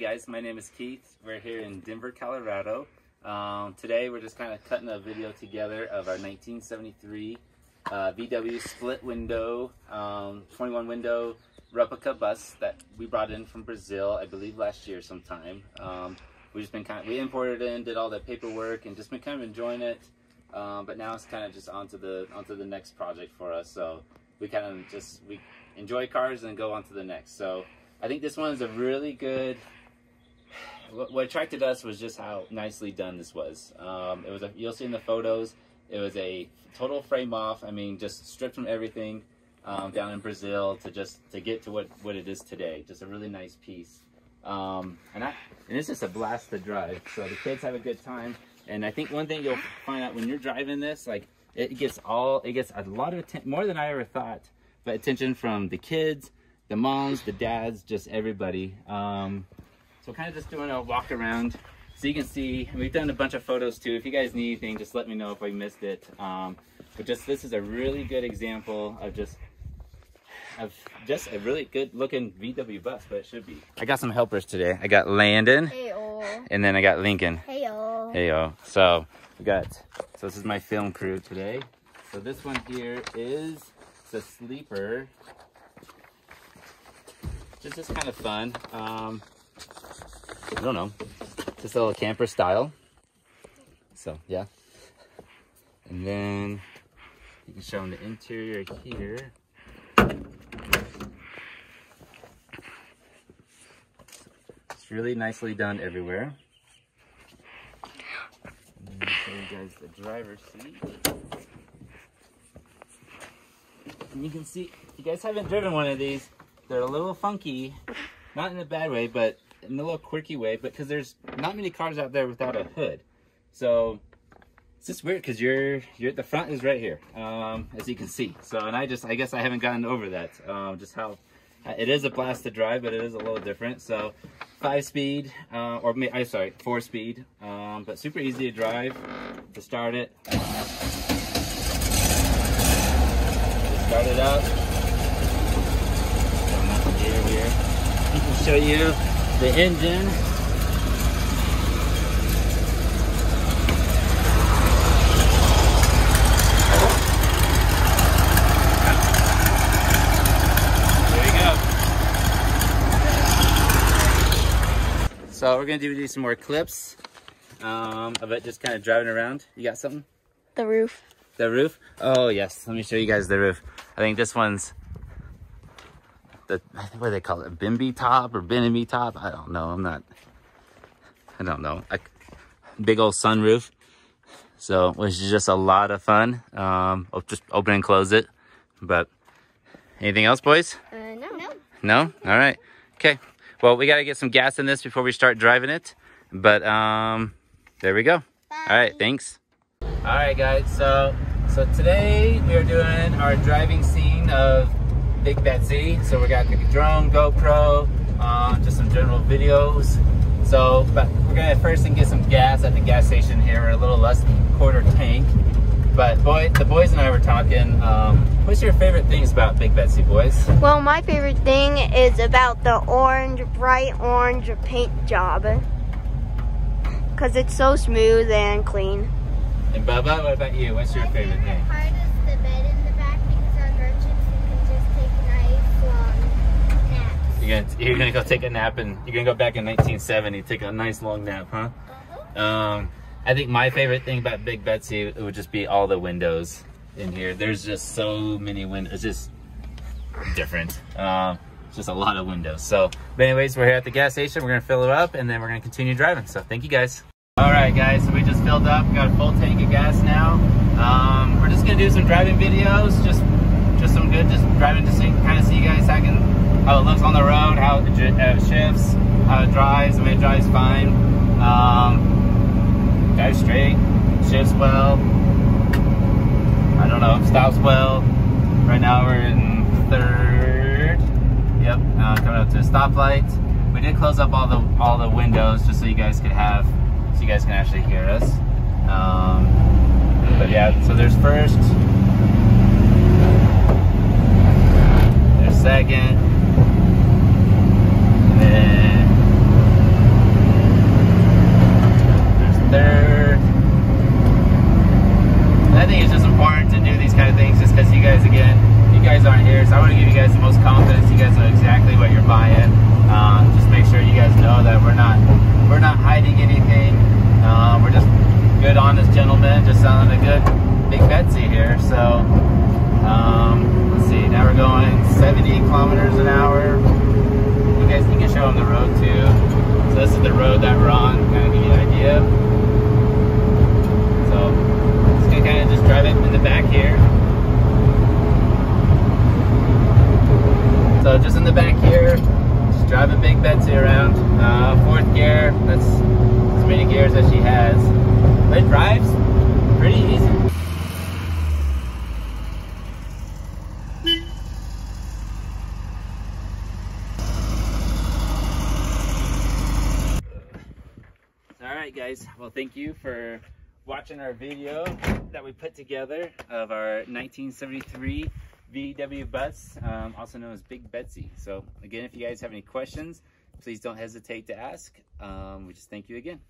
guys, my name is Keith. We're here in Denver, Colorado. Today we're just kind of cutting a video together of our 1973 VW split window, 21 window replica bus that we brought in from Brazil, I believe last year sometime. We imported it in, did all the paperwork, and just been kind of enjoying it. But now it's kind of just onto the next project for us. So we enjoy cars and go on to the next. So I think this one is a really good. What attracted us was just how nicely done this was. You'll see in the photos, it was a total frame off. I mean, just stripped from everything down in Brazil to get to what it is today. Just a really nice piece. And it's just a blast to drive. So the kids have a good time. And I think one thing you'll find out when you're driving this, like it gets a lot of attention, more than I ever thought, but attention from the kids, the moms, the dads, just everybody. So kind of just doing a walk around so you can see, and we've done a bunch of photos too. If you guys need anything, just let me know if I missed it. But this is a really good example of just a really good looking VW bus, but it should be. I got some helpers today. I got Landon, hey-o, and then I got Lincoln. Hey-o. Hey-o. So this is my film crew today. So this one here is the sleeper. Just kind of fun. I don't know, just a little camper style. So yeah, and then you can show them the interior here. It's really nicely done everywhere. And then show you guys the driver's seat. And you can see, if you guys haven't driven one of these, they're a little funky, not in a bad way, but in a little quirky way, but because there's not many cars out there without a hood. So it's just weird because the front is right here, as you can see. So, and I guess I haven't gotten over that, just how it is a blast to drive, but it is a little different. So 5-speed, 4-speed, but super easy to drive. To start it, start it up. Here. I can show you the engine. There you go. So we're gonna do some more clips of it just kind of driving around. You got something? The roof. The roof? Oh yes, let me show you guys the roof. I think this one's what do they call it? Bimby top or Benemy top? I don't know. I don't know. Big old sunroof. So, which is just a lot of fun. I'll just open and close it. But anything else, boys? No. No? All right. Okay. Well, we got to get some gas in this before we start driving it. But there we go. Bye. All right. Thanks. All right, guys. So today we are doing our driving scene of Big Betsy. So we got the drone, GoPro, just some general videos. So, but we're gonna first get some gas at the gas station here. We're a little less than a quarter tank. But the boys and I were talking. What's your favorite things about Big Betsy, boys? Well, my favorite thing is about the bright orange paint job, because it's so smooth and clean. And Bubba, what about you? What's your favorite thing? You're gonna go take a nap, and you're gonna go back in 1970, take a nice long nap, huh? I think my favorite thing about Big Betsy, it would just be all the windows in here. There's just so many windows. It's just different. It's just a lot of windows. So, but anyways, we're here at the gas station. We're gonna fill it up, and then we're gonna continue driving. So, thank you guys. All right, guys. So we just filled up. We got a full tank of gas now. We're just gonna do some driving videos. Just some good, just driving to kind of see you guys how it looks on the road, how it shifts, how it drives. I mean, it drives fine. Drives straight, shifts well. I don't know, stops well. Right now we're in 3rd. Yep, coming up to a stoplight. We did close up all the windows just so you guys can actually hear us. But yeah, so there's first, there's second, and then a good Big Betsy here. So let's see, now we're going 70 kilometers an hour. You can show them the road too. So this is the road that we're on, kind of give you an idea. So just gonna kind of just drive it in the back here. So just in the back here, just driving Big Betsy around. 4th gear, that's as many gears as she has. But it drives pretty easy. Alright guys, well thank you for watching our video that we put together of our 1973 VW bus, also known as Big Betsy. So again, if you guys have any questions, please don't hesitate to ask. We just thank you again.